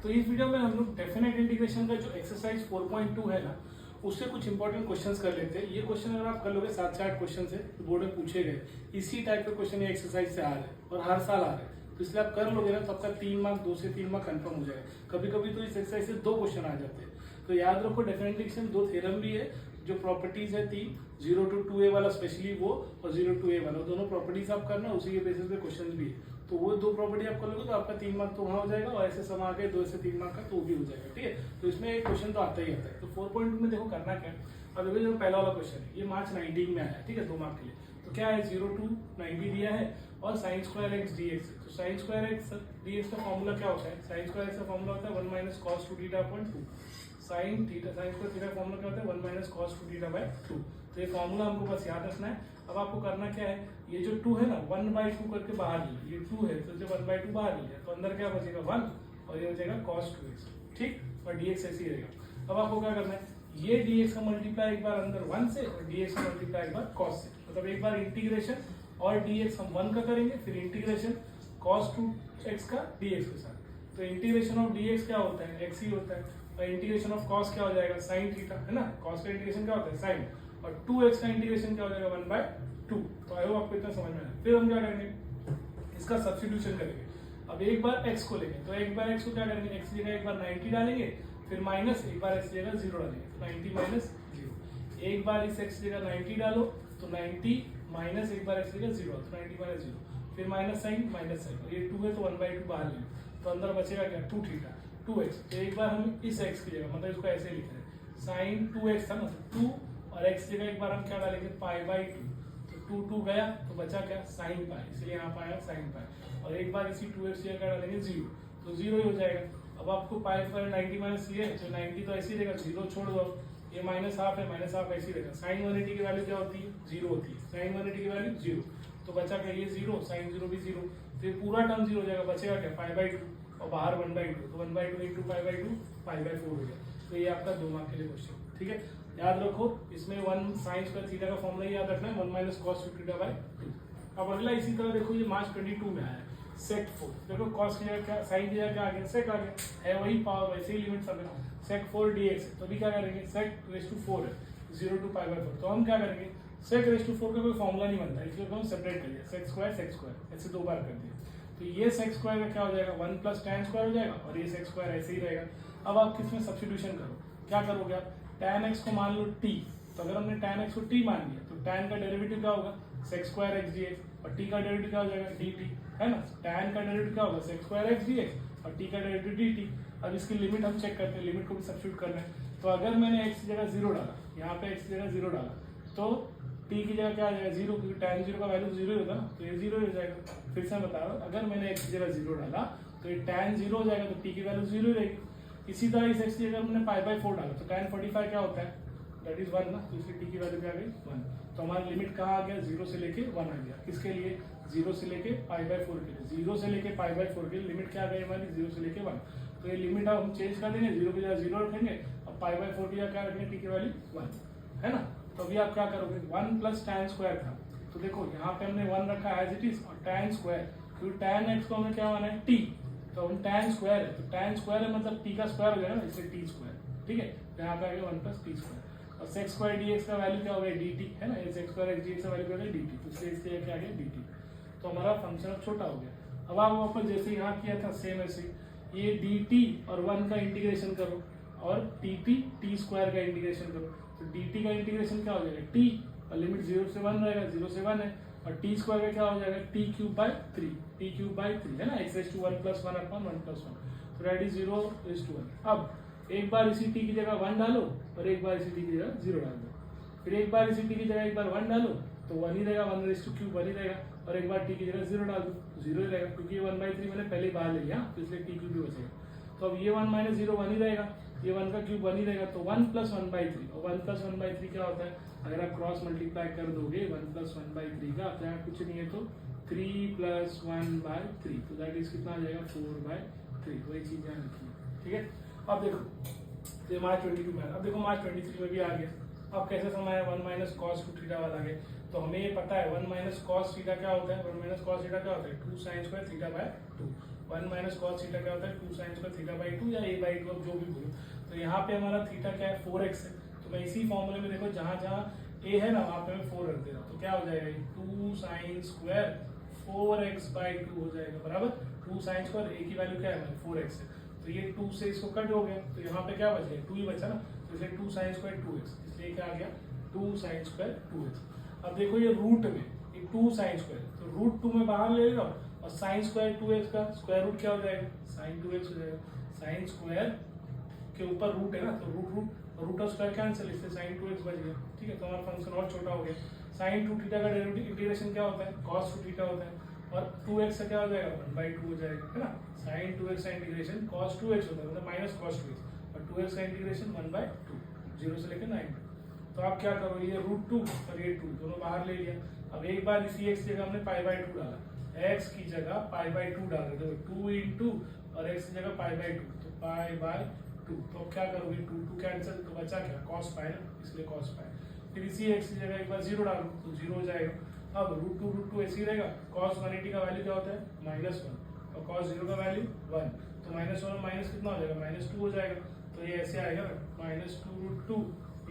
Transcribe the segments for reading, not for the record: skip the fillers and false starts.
तो इस वीडियो में हम लोग डेफिनेट इंटीग्रेशन का जो एक्सरसाइज 4.2 है ना, उससे कुछ इंपॉर्टेंट क्वेश्चंस कर लेते हैं। ये क्वेश्चन अगर आप कर लोगे 7 से 8 क्वेश्चन है तो बोर्ड में पूछे गए, इसी टाइप के क्वेश्चन ये एक्सरसाइज से आ रहे हैं और हर साल आ रहे हैं। तो इसलिए आप कर लोगे ना तो आपका 3 मार्क्स 2 से 3 मार्क्स कंफर्म हो जाएगा। कभी कभी तो इस एक्सरसाइज से 2 क्वेश्चन आ जाते हैं। तो याद रखो डेफिनेट इंटीग्रेशन 2 थ्योरम भी है, जो प्रॉपर्टीज है 3, 0 to 2a वाला स्पेशली वो और 0 to a वाला, दोनों प्रॉपर्टीज आप करना, उसी के बेसिस पे क्वेश्चन भी है। तो वो 2 प्रॉपर्टी आप कर लोगे तो आपका 3 मार्क्स तो वहाँ हो जाएगा और ऐसे सम आ गए 2 से 3 मार्क्स का तो भी हो जाएगा। ठीक है, तो इसमें एक क्वेश्चन तो आता ही आता है। तो 4.2 में देखो करना क्या है। अब देखो जो पहला वाला क्वेश्चन है ये मार्च 19 में आया है, ठीक है, 2 मार्क के लिए। तो क्या है 0 to 90 दिया है और sine square x d x. तो sine square x d x का फॉर्मूला क्या होता है? साइन स्क्वायर एक्स का फॉर्मूला होता है 1 minus cos 2 theta upon 2। Sine theta sine square theta का फॉर्मूला क्या होता है? 1 माइनस कॉस 2 थीटा बाय 2। तो ये फॉर्मूला हमको बस याद रखना है। अब आपको करना क्या है, ये जो 2 है ना 1/2 करके बाहर लिया, ये 2 है तो जो 1/2 बाहर लिया तो अंदर क्या बचेगा 1 और ये बचेगा cos 2x, ठीक, और dx ऐसे ही रहेगा। अब आपको क्या करना है, ये dx का मल्टीप्लाई एक बार अंदर 1 से और dx का मल्टीप्लाई एक बार cos से, मतलब एक बार इंटीग्रेशन और dx हम 1 का करेंगे, फिर इंटीग्रेशन cos 2x का dx के साथ। तो इंटीग्रेशन ऑफ dx क्या होता है? x ही होता है, और इंटीग्रेशन ऑफ cos क्या हो जाएगा? sin थीटा, है ना। cos का इंटीग्रेशन क्या होता है? sin, और 2x का इंटीग्रेशन क्या हो जाएगा? 1/2। तो आई होप आपको इतना समझ में आया। फिर हम क्या करेंगे, इसका सब्स्टिट्यूशन करेंगे। अब एक बार x को लेंगे तो एक बार x को क्या करेंगे, x की जगह एक बार 90 डालेंगे, फिर माइनस एक बार x की जगह 0 डालेंगे, तो 90 माइनस 0। एक बार इस x की जगह 90 डालो तो 90 माइनस एक बार x की जगह 0, तो 90 माइनस 0, फिर माइनस साइन माइनस साइन, और ये 2 है तो 1/2 बाहर लेंगे, तो अंदर बचेगा क्या? 2 थीटा 2x। तो एक बार हम इस x की जगह, मतलब इसको ऐसे लिख रहे हैं, साइन 2x था ना, तो 2 और x की जगह एक बार हम क्या डालेंगे? π/2। तो 2 गया तो बचा क्या? साइन पाई, इसलिए यहाँ पर आया साइन पाई। और एक बार इसी 2x की जगह डालेंगे 0, तो 0 ही हो जाएगा। अब आपको पाई पर 90 माइनस ये है तो 90 तो ऐसे ही रहेगा, 0 छोड़ दो, ये माइनस हाफ है, माइनस हाफ ऐसे ही रहेगा। साइन 180 की वैल्यू क्या होती है? 0 होती है। साइन 180 की वैल्यू 0, तो बचा क्या? ये 0, साइन 0 भी 0, तो ये पूरा टर्म 0 हो जाएगा। बचेगा क्या? π/2 और बाहर 1/2, तो 1/2 इंटू π/2 π/4 हो गया। तो ये आपका 2 मार्क के लिए क्वेश्चन, ठीक है। याद रखो इसमें 1 साइन स्क्वायर थीटा का फॉर्मूला याद रखना है, 1 माइनस कॉस 2 थीटा बाय 2। अब अगला इसी तरह देखो, ये मार्च 22 में आया है, सेक 4। देखो कॉस की जगह क्या, साइन की जगह क्या आ गया? सेक आ गया, है वही पावर, वैसे ही लिमिट सब है। सेक 4 dx, तो अभी क्या करेंगे, सेक रेस टू 4 है, 0 to π/4, तो हम क्या करेंगे, सेक रेस टू 4 का कोई फॉर्मूला नहीं बनता, इसलिए हम सेपरेट कर दिया, सेक स्क्वायर ऐसे 2 बार कर दिया। तो ये सेक स्क्वायर का क्या हो जाएगा? 1 प्लस tan स्क्वायर हो जाएगा, और ये सेक स्क्वायर ऐसे ही रहेगा। अब आप किसमें सब्स्टिट्यूशन करो, क्या करोगे आप? tan x को मान लो t, तो अगर हमने tan x को t मान लिया तो tan का डेरिवेटिव क्या होगा? sec स्क्वायर x dx, और t का डेरिवेटिव क्या हो जाएगा? dt, है ना। tan का डेरिवेटिव क्या होगा? sec स्क्वायर x dx, और t का डेरिवेटिव dt। अब इसकी लिमिट हम चेक करते हैं, लिमिट को भी सब्स्टिट्यूट करना है। तो अगर मैंने x की जगह 0 डाला, यहाँ पे x की जगह 0 डाला, तो t की जगह क्या आ जाएगा? 0, क्योंकि tan 0 का वैल्यू 0 होगा ना, तो ये 0 हो जाएगा। फिर से मैं बता रहा हूँ, अगर मैंने x की जगह 0 डाला तो ये tan 0 हो जाएगा, तो t की वैल्यू 0 रहेगी। इसी तरह इस x की जगह हमने π/4 डाला तो tan 45 क्या होता है? दैट इज 1 ना, तो इसलिए t की वैल्यू क्या आ गई? 1। तो हमारा लिमिट कहाँ आ गया? 0 से लेके 1 आ गया। किसके लिए? 0 से लेके π/4 के लिए। 0 से लेके π/4 के लिए लिमिट क्या आ गई हमारी? 0 से लेके 1। तो ये लिमिट अब हम चेंज कर देंगे, 0 की जगह 0 रखेंगे, अब π/4 की जगह क्या रखेंगे? t की वैल्यू 1, है ना। तो अभी आप क्या करोगे, 1 प्लस tan स्क्वायर था, तो देखो यहाँ पे हमने 1 रखा एज इट इज, और tan स्क्वायर, क्योंकि tan x को हमें क्या माना है? t, तो हम tan स्क्वायर है, तो tan स्क्वायर है मतलब t का स्क्वायर हो जाएगा ना, इसलिए t स्क्वायर, ठीक है। यहाँ पे आ गया 1 प्लस t स्क्वायर, और sec स्क्वायर dx का वैल्यू क्या हो गया? dt, है ना। ये sec स्क्वायर x dx का वैल्यू क्या हो गया? dt, तो इसलिए इसके क्या आ गया? dt। तो हमारा फंक्शन अब छोटा हो गया। अब आप वापस जैसे यहाँ किया था सेम ऐसे, ये dt और 1 का इंटीग्रेशन करो, और dt t स्क्वायर का इंटीग्रेशन करो। तो dt का इंटीग्रेशन क्या हो जाएगा? t, और लिमिट 0 से 1 रहेगा, 0 से 1 है, और t स्क्वायर का क्या हो जाएगा? t³ by 3, है ना, x⁻1 + 1 / 1 + 1, तो दैट इज 0:1। अब एक बार इसी t की जगह 1 डालो, और एक बार इसी t की जगह 0 डाल दो, फिर एक बार इसी t की जगह एक बार 1 डालो, तो 1 ही रहेगा, 1³ 1 ही रहेगा, और एक बार t की जगह 0 डाल दो, 0 ही रहेगा, क्योंकि ये 1/3 मैंने पहले बाहर ले लिया, तो इसलिए t³ भी बचेगा। तो अब ये 1 - 0 1 ही रहेगा, ये 1 का क्यूब 1 ही रहेगा, तो 1 + 1/3, और 1 + 1/3 क्या होता है? अगर आप क्रॉस मल्टीप्लाई कर दोगे 1 + 1/3 का, तो यहाँ कुछ नहीं है तो 3 + 1/3, तो दैट इज कितना आ जाएगा? 4/3। वही चीज ध्यान रखिए, ठीक है। अब देखो ये मार्च 22 में, अब देखो मार्च 23 में भी आ गया। अब कैसे समय है? 1 माइनस कॉस 2 थीटा वाला है, तो हमें ये पता है 1 माइनस कॉस थीटा क्या होता है? 1 माइनस कॉस थीटा क्या होता है? 2 sign square theta by 2। 1 minus cos theta क्या होता है 2 साइन स्क्वायर थीटा बाई 2 या a बाई 2, अब जो भी बोलो। तो यहाँ पे हमारा थीटा क्या है 4x है, तो मैं इसी फॉर्मूले में देखो जहाँ जहाँ a है ना वहाँ पे मैं 4 रख दे रहा हूँ, तो क्या हो जाएगा 2 साइन स्क्वायर 4x बाई 2 हो जाएगा बराबर 2 साइन स्क्वायर, a की वैल्यू क्या है 4x है, तो ये 2 से इसको कट हो गया, तो यहाँ पे क्या बच गया 2 ही बचा ना, तो इसलिए 2 साइन स्क्वायर 2x, इसलिए क्या आ गया 2 साइन स्क्वायर 2x। अब देखो ये रूट में ये 2 साइन स्क्वायर, तो रूट 2 में बाहर ले लो और साइन स्क्वायर 2x का स्क्वायर रूट क्या हो जाएगा साइन 2x हो जाएगा, साइन स्क्वायर के ऊपर रूट है ना, तो रूट ऑफ स्क्वायर कैंसिल, इससे साइन 2x बच गया। ठीक है, तो हमारा फंक्शन और छोटा हो गया। साइन 2 थीटा का डेरिवेटिव इंटीग्रेशन क्या होता है cos 2 थीटा होता है, और 2x से क्या हो जाएगा 1/2 हो जाएगा, है ना। साइन 2x का इंटीग्रेशन cos 2x होता है, मतलब माइनस cos 2x, और 2x का इंटीग्रेशन 1/2 0 से लेकर 9। तो आप क्या करो, ये √2 और ये 2 दोनों बाहर ले लिया। अब एक बार इसी x जगह हमने π/2 डाला, x की जगह π/2 डाल रहे, देखो 2 इंटू और x की जगह π/2, तो π/2, तो अब क्या करोगे 2 कैंसिल, तो बचा क्या cos π ना, इसलिए cos π। फिर इसी x की जगह एक बार 0 डालो तो 0 हो जाएगा। अब √2 ऐसे ही रहेगा, cos 180 का वैल्यू क्या होता है -1 और cos 0 का वैल्यू 1, तो -1 और माइनस कितना हो जाएगा -2 हो जाएगा। तो ये ऐसे आएगा -2√2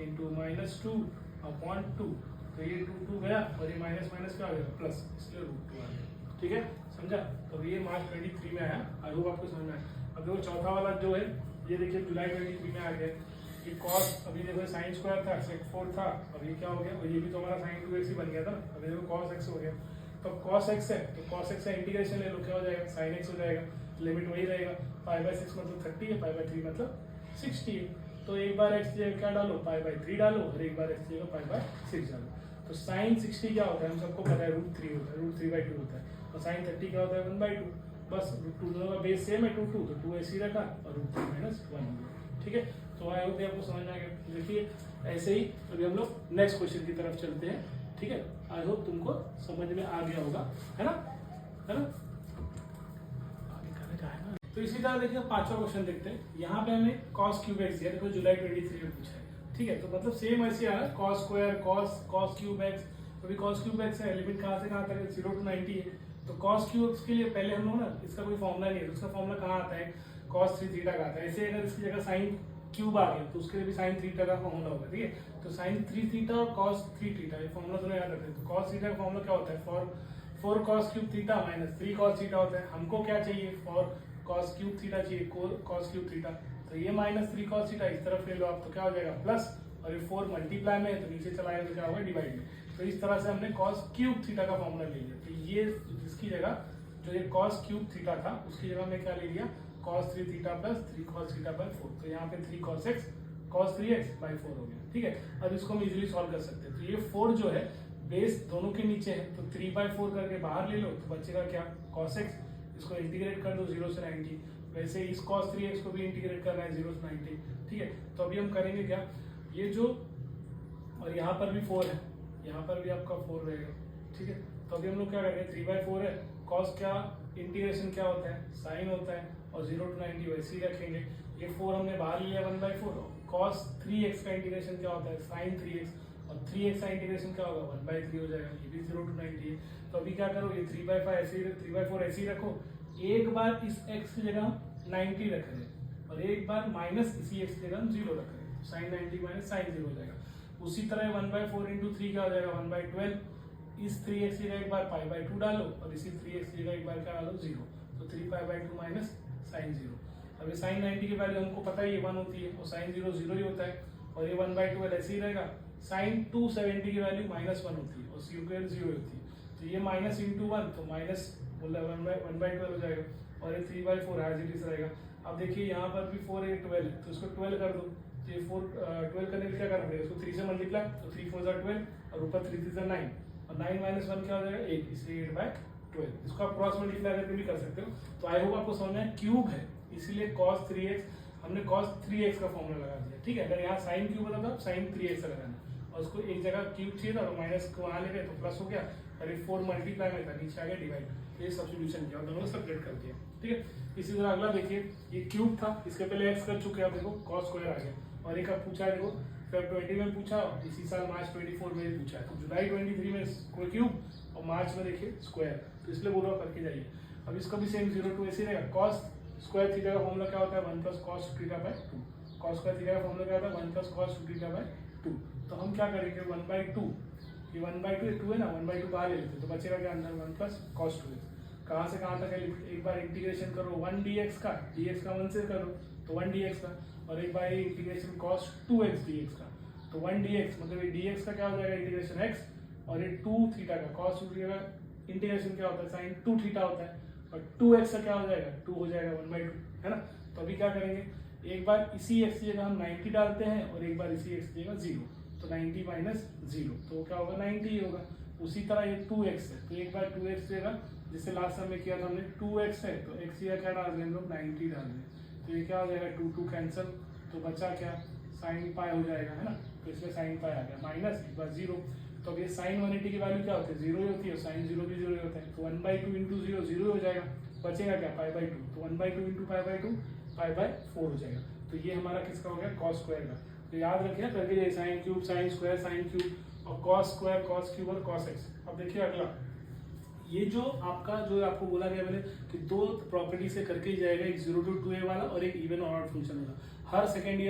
इंटू -2/2, तो ये 2 गया और ये माइनस क्या हो जाएगा प्लस, इसलिए √2 आ गया। ठीक है, समझा। तो ये मार्च 23 में आया, आई होप आपको समझ में आया। अब देखो चौथा वाला जो है ये देखिए जुलाई 23 में आ गया, ये cos अभी देखो साइन स्क्वायर था sec 4 था, अब ये क्या हो गया, और ये भी तो हमारा sin 2x ही बन गया था, अभी देखो cos x हो गया। तो cos x है तो cos x का इंटीग्रेशन ले लो, क्या हो जाएगा sin x हो जाएगा, लिमिट वही रहेगा, π/6 मतलब 30 है, π/3 मतलब 60 है। तो एक बार x की जगह क्या डालो π/3 डालो, और एक बार x की जगह π/6 डालो। तो sin 60 क्या होता है हम सबको पता है √3 होता है, √3/2 होता है, और sin 30 क्या होता है 1/2, बस √2 दोनों का बेस सेम है 2 तो 2 ऐसे ही रखा और √3 - 1 हो गया। ठीक है, तो आई होप आपको समझ में आ गया। देखिए ऐसे ही अभी हम लोग नेक्स्ट क्वेश्चन की तरफ चलते हैं। ठीक है, आई होप तुमको समझ में आ गया होगा, है ना, है ना। आगे करने का है ना। तो इसी तरह देखिए पांचवा क्वेश्चन देखते हैं। यहाँ पे हमें cos क्यूब x दिया, देखो जुलाई 23 में पूछा है। ठीक है, तो मतलब सेम ऐसे आ रहा है cos square cos cube x, अभी cos क्यूब x है, लिमिट कहाँ से कहाँ तक है 0 to 90 है। तो cos क्यूब के लिए पहले हम लोग ना इसका कोई फॉर्मूला नहीं है, उसका फॉर्मूला कहाँ आता है cos 3 थीटा का आता है। ऐसे अगर इसकी जगह साइन क्यूब आ गया तो उसके लिए भी sin 3 थीटा का फॉर्मूला होगा। ठीक है, तो sin 3 थीटा और cos 3 थीटा ये फॉर्मूला दोनों याद रखते हैं। तो cos थीटा का फॉर्मूला क्या होता है 4 cos cube theta minus 3 cos theta होता है। हमको क्या चाहिए 4 cos क्यूब थीटा चाहिए, cos क्यूब थीटा, तो ये -3 cos थीटा इस तरफ ले लो आप, तो क्या हो जाएगा प्लस, और ये 4 मल्टीप्लाई में है तो नीचे चला जाएगा तो क्या होगा डिवाइड में। तो इस तरह से हमने cos क्यूब थीटा का फॉर्मूला ले लिया। तो ये इसकी जगह जो ये cos क्यूब थीटा था उसकी जगह हमने क्या ले लिया cos 3 theta plus 3 cos theta by 4, तो यहाँ पे 3 cos x cos 3x by 4 हो गया। ठीक है, अब इसको हम इजीली सॉल्व कर सकते हैं। तो ये 4 जो है बेस दोनों के नीचे है, तो 3/4 करके बाहर ले लो तो बचेगा क्या cos x, इसको इंटीग्रेट कर दो 0 से 90, वैसे इस cos 3x को भी इंटीग्रेट करना है 0 से 90। ठीक है, तो अभी हम करेंगे क्या, ये जो और यहाँ पर भी 4 है, यहाँ पर भी आपका 4 रहेगा। ठीक है, तो अभी हम लोग क्या करेंगे 3/4 है, cos क्या इंटीग्रेशन क्या होता है साइन होता है, और 0 to 90 वैसे ही रखेंगे। ये 4 हमने बाहर लिया 1/4, cos 3x का इंटीग्रेशन क्या होता है sin 3x, और 3x का इंटीग्रेशन क्या होगा 1/3 हो जाएगा, ये भी 0 to 90 है। तो अभी क्या करो ये 3/4 ऐसे ही रखो, एक बार इस x की जगह 90 रख रहे हैं और एक बार माइनस इसी x की जगह हम 0 रख रहे हैं, sin 90 माइनस sin 0 हो जाएगा। उसी तरह 1/4 इंटू 3 क्या हो जाएगा 1/12, इस 3x की जगह एक बार π/2 डालो और इसी 3x की जगह एक बार क्या डालो 0, तो 3π/2 माइनस sin 0। अब ये sin 90 की वैल्यू हमको पता है ये 1 होती है और sin 0 0 ही होता है, और ये 1/12 ऐसे ही रहेगा। sin 270 की वैल्यू -1 होती है और स्क्वायर 0 होती है, तो ये माइनस इंटू 1 तो माइनस मतलब 1/12 हो जाएगा, और ये 3/4 एज इट इज रहेगा। अब देखिए यहाँ पर भी 4 है 12 है, तो इसको 12 कर दो, तो ये 12 करने के लिए क्या करना पड़ेगा, इसको 3 से मल्टीप्लाई, तो 3 4 12 और ऊपर 3 3 9, और 9 - 1 क्या हो जाएगा 8, इसलिए 8/12। इसको आप क्रॉस मल्टीप्लाई करके भी कर सकते हो। तो आई होप आपको समझ में, क्यूब है इसीलिए cos 3x हमने cos 3x का फॉर्मूला लगा दिया। ठीक है, अगर यहाँ sin क्यूब होता था sin 3x लगाना, और उसको एक जगह क्यूब चाहिए था तो माइनस को वहाँ ले गए तो प्लस हो गया, और ये 4 मल्टीप्लाई में था नीचे आ गया डिवाइड, तो ये सब्स्टिट्यूशन किया और दोनों सेपरेट कर दिया। ठीक है, इसी तरह अगला देखिए, ये क्यूब था इसके पहले x कर चुके हैं, आप देखो cos स्क्वायर आ गया, और एक अब पूछा है देखो फेब 20 में पूछा, इसी साल मार्च 24 में भी पूछा है। तो जुलाई 23 में क्यूब और मार्च में देखिए स्क्वायर, तो इसलिए बोलो करके जाइए। अब इसको भी सेम 0 टू ऐसे रहेगा। कॉस स्क्वायर थीटा का फॉर्मूला क्या होता है 1 plus cos theta by 2। Cos square theta का फॉर्मूला क्या होता है 1 प्लस कॉस थीटा बाय 2। तो हम क्या करेंगे 1/2, ये 1/2 ये 2 है ना, 1/2 बाहर ले लेते तो बचेगा क्या अंदर 1 प्लस कॉस 2x। कहाँ से कहाँ तक है एक बार इंटीग्रेशन करो 1 dx का, dx का 1 से करो तो 1 dx का, और एक बार इंटीग्रेशन cos 2x dx का तो 1 dx, मतलब ये dx का क्या हो जाएगा इंटीग्रेशन x, और ये 2 थीटा का cos 2 थीटा का इंटीग्रेशन क्या होता है sin 2 थीटा होता है, और 2x का क्या हो जाएगा 2 हो जाएगा 1/2, है ना। तो अभी क्या करेंगे एक बार इसी x की जगह हम 90 डालते हैं और एक बार इसी x की जगह 0, तो 90 माइनस 0 तो क्या होगा 90 ही होगा। उसी तरह ये 2x है तो एक बार 2x देगा, जिससे लास्ट टाइम में किया था हमने 2x है तो x का क्या डाल रहे हैं हम लोग 90 डाल रहे हैं, तो ये क्या हो जाएगा 2 कैंसिल, तो बचा क्या साइन पाई हो जाएगा, है ना। तो इसलिए साइन पाई आ गया माइनस एक बार 0। तो अब ये साइन 180 की वैल्यू क्या होती है 0 ही होती है, साइन 0 भी 0 ही होता है, तो 1/2 इंटू 0 0 हो जाएगा, बचेगा क्या पाई/2, तो 1/2 इंटू पाई/2 पाई/4 हो जाएगा। तो ये हमारा किसका हो गया कॉस स्क्वायर का। तो याद रखिए करके ये sine cube sine square sine cube और कॉस स्क्वायर कॉस क्यूब और कॉस एक्स। अब देखिए अगला ये जो आपको बोला गया मैंने कि दो प्रॉपर्टी से करके ही जाएगा, एक 0 to 2a वाला और एक इवन और ऑड फंक्शन वाला। हर सेकेंड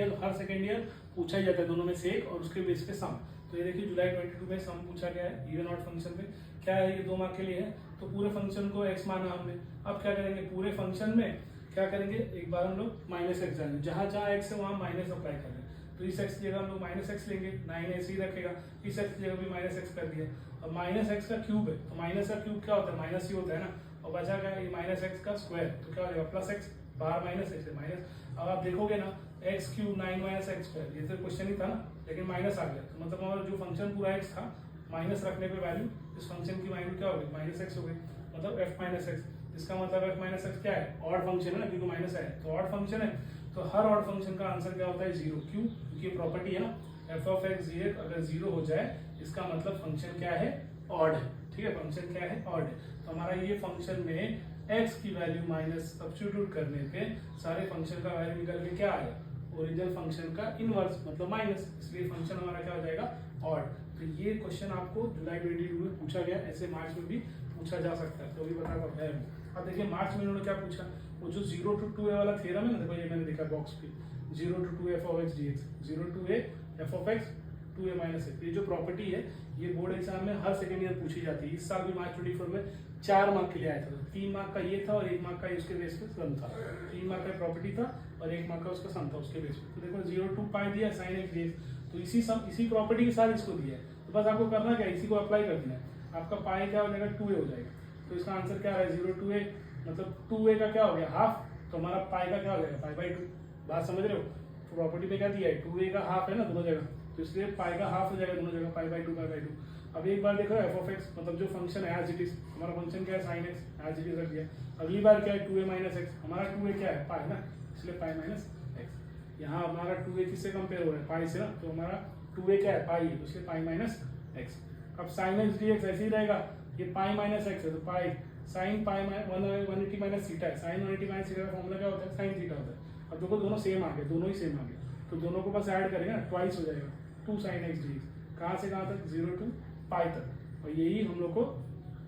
ईयर पूछा ही जाता है दोनों में से एक, और उसके बेस पे सम। तो ये देखिए जुलाई 22 में सम पूछा गया है इवन ऑड फंक्शन पे। क्या है ये 2 मार्क के लिए है, तो पूरे फंक्शन को x माना हमने। अब क्या करेंगे पूरे फंक्शन में क्या करेंगे एक बार हम लोग माइनस एक्स डालेंगे, जहाँ जहाँ x है वहाँ माइनस अप्लाई कर रहे हैं, तो इस x की जगह हम लोग माइनस एक्स लेंगे, 9 ऐसे ही रखेगा, इस x की जगह भी माइनस एक्स कर दिया। अब माइनस एक्स का क्यूब है तो माइनस का क्यूब क्या होता है माइनस ही होता है ना, और बचा क्या ये माइनस एक्स का स्क्वायर, तो क्या हो जाएगा प्लस एक्स, बाहर माइनस एक्स है माइनस। अब आप देखोगे ना x cube 9 minus x square, ये तो क्वेश्चन ही था ना, लेकिन माइनस आ गया, तो मतलब हमारा जो फंक्शन पूरा एक्स था माइनस रखने पे वैल्यू इस फंक्शन की वैल्यू क्या हो गई माइनस एक्स हो गई, मतलब एफ माइनस एक्स। इसका मतलब एफ माइनस एक्स क्या है ऑड फंक्शन है ना, क्योंकि माइनस है तो ऑड फंक्शन है, तो हर ऑड फंक्शन का आंसर क्या होता है 0। क्यों, क्योंकि प्रॉपर्टी है ना एफ ऑफ एक्स जी अगर 0 हो जाए इसका मतलब फंक्शन क्या है ऑड है, ठीक है, फंक्शन क्या है ऑड है। तो हमारा ये फंक्शन में x की वैल्यू माइनस सब्स्टिट्यूट करने पे सारे फंक्शन का वैल्यू निकल के क्या आएगा ओरिजिनल फंक्शन का इनवर्स मतलब माइनस, इसलिए फंक्शन हमारा क्या हो जाएगा ऑड। तो ये क्वेश्चन आपको जुलाई 22 में पूछा गया, ऐसे मार्च में भी पूछा जा सकता है, तो अभी बता है। अब देखिए मार्च में उन्होंने क्या पूछा, वो जो 0 to 2a वाला थ्योरम है ना, देखो ये मैंने देखा बॉक्स पे 0 to 2 f of x dx, 0 to a f of x 2a minus x, ये जो प्रॉपर्टी है ये बोर्ड एग्जाम में हर सेकेंड ईयर पूछी जाती है। इस साल भी मार्च 24 में 4 मार्क के लिए आया था, 3 मार्क का ये था और 1 मार्क का उसके बेस पे सम था, 3 मार्क का प्रॉपर्टी था और 1 मार्क का उसका सम था उसके बेस पे। तो देखो 0 to पाई दिया sin x dx, तो इसी प्रॉपर्टी के साथ इसको दिया है, तो बस आपको करना क्या इसी को अप्लाई कर देना है। आपका पाई क्या हो जाएगा 2a हो जाएगा, तो इसका आंसर क्या है 0 to a, मतलब 2a का क्या हो गया हाफ, तो हमारा पाई का क्या हो जाएगा पाई/2। बात समझ रहे हो, प्रॉपर्टी में क्या दिया है 2a का हाफ है ना दोनों जगह, तो इसलिए पाई का हाफ हो जाएगा दोनों जगह पाई/2। अब एक बार देखो एफ ऑफ एक्स मतलब जो फंक्शन है एज इट इज, हमारा फंक्शन क्या है sine x as it is रख दिया। अगली बार क्या है 2a माइनस एक्स, हमारा 2a क्या है पाई ना, इसलिए पाई माइनस एक्स। यहाँ हमारा 2a किससे कंपेयर हो रहा है पाई से ना, तो हमारा 2a क्या है पाई है, तो इसलिए पाई माइनस एक्स। अब साइन एक्स डी एक्स ऐसे ही रहेगा, ये पाई माइनस एक्स है तो pi sine pi 180 minus theta है, साइन 180 माइनस थीटा का फॉर्मूला क्या होता है साइन थीटा होता है। अब देखो दोनों सेम आ गए, दोनों ही सेम आ गए, तो दोनों को बस ऐड करेंगे ना ट्वाइस हो जाएगा 2 sin x dx, कहाँ से कहाँ तक 0 to पाई तक, और यही हम लोग को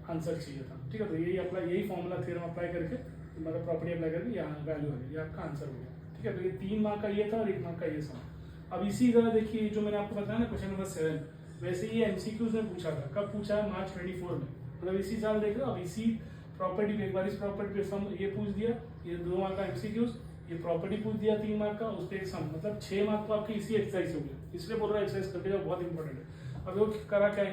आंसर चाहिए था, ठीक है। तो यही फॉर्मूला थ्योरम अप्लाई करके मतलब प्रॉपर्टी अप्लाई करके यहाँ वैल्यू आ गई, ये आपका आंसर हो गया, ठीक है। तो ये 3 मार्क का ये था और 1 मार्क का ये सम। अब इसी तरह देखिए जो मैंने आपको बताया ना क्वेश्चन नंबर 7, वैसे ये एमसीक्यूज में पूछा था, कब पूछा है मार्च 24 में, मतलब इसी साल देख रहे हो। अब इसी प्रॉपर्टी पे एक बार इस प्रॉपर्टी पे सम ये पूछ दिया, ये 2 मार्क का एमसीक्यूज, ये प्रॉपर्टी पूछ दिया 3 मार्क का, उस पर एक सम, मतलब 6 मार्क तो आपकी इसी एक्सरसाइज हो गया, इसलिए बोल रहा है एक्सरसाइज करके जाओ बहुत इंपॉर्टेंट है। अब वो करा क्या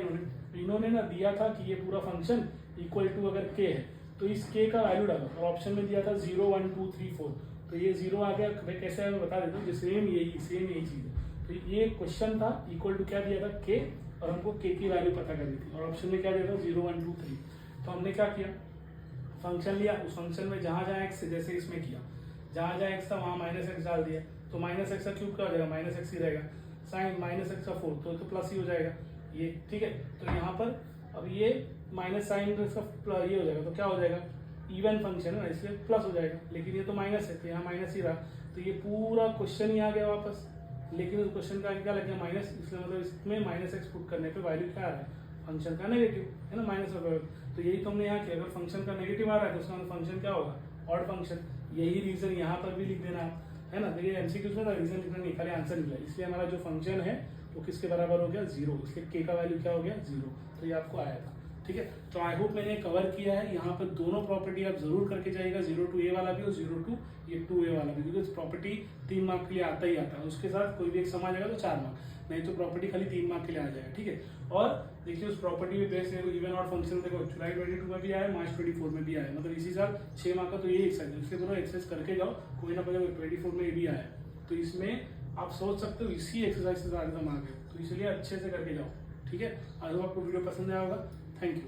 इन्होंने ना दिया था कि ये पूरा फंक्शन इक्वल टू अगर k है तो इस k का वैल्यू डालो, और ऑप्शन में दिया था 0 1 2 3 4, तो ये 0 आ गया, मैं कैसे है मैं बता देता हूँ, सेम यही चीज है। तो ये क्वेश्चन था इक्वल टू क्या दिया था k, और हमको k की वैल्यू पता करनी थी, और ऑप्शन में क्या दिया था 0 1 2 3। तो हमने क्या किया फंक्शन लिया, उस फंक्शन में जहाँ जहाँ एक्स जैसे इसमें किया, जहाँ जहाँ एक्स था वहाँ माइनस एक्स डाल दिया, तो माइनस एक्स का क्यूब क्या हो जाएगा माइनस एक्स ही रहेगा, साइन माइनस एक्स का 4 तो प्लस ही हो जाएगा ये, ठीक है। तो यहाँ पर अब ये माइनस साइन इसका ये हो जाएगा, तो क्या हो जाएगा इवन फंक्शन है ना इसलिए प्लस हो जाएगा, लेकिन ये तो माइनस है तो यहाँ माइनस ही रहा, तो ये पूरा क्वेश्चन ही आ गया वापस, लेकिन उस क्वेश्चन का क्या लग गया माइनस, इसलिए मतलब इसमें माइनस एक्स पुट करने पे वैल्यू क्या आ रहा है फंक्शन का नेगेटिव है ना, माइनस ऑफ। तो यही तो हमने यहाँ किया, अगर फंक्शन का नेगेटिव आ रहा है तो उसका फंक्शन क्या होगा, ऑड फंक्शन। यही रीजन यहाँ पर भी लिख देना है ना। देखिए एमसीक्यूज में रीजन लिखना नहीं, खाली आंसर लिखना है। इसलिए हमारा जो फंक्शन है वो किसके बराबर हो गया, 0, इसलिए के का वैल्यू क्या हो गया, 0। तो ये आपको आया था, ठीक है। तो आई होप मैंने कवर किया है। यहाँ पर दोनों प्रॉपर्टी आप जरूर करके जाइएगा, 0 to a वाला भी और 0 to ये 2a वाला भी, क्योंकि प्रॉपर्टी 3 मार्क के लिए आता ही आता है। उसके साथ कोई भी एक सम आ जाएगा तो 4 मार्क, नहीं तो प्रॉपर्टी खाली 3 मार्क के लिए आ जाएगा, ठीक है। और देखिए उस प्रॉपर्टी में बेस इवन और फंक्शन देखो जुलाई 22 में भी आया, मार्च 24 में भी आया, मतलब इसी साल 6 मार्क का। तो ये एक्सरसाइज उसके दोनों एक्सरसाइज करके जाओ, कोई ना कोई 24 में भी आया। तो इसमें आप सोच सकते हो इसी एक्सरसाइज से ज्यादा मार्क है, तो इसलिए अच्छे से करके जाओ, ठीक है। आई होप आपको वीडियो पसंद आया होगा। Thank you.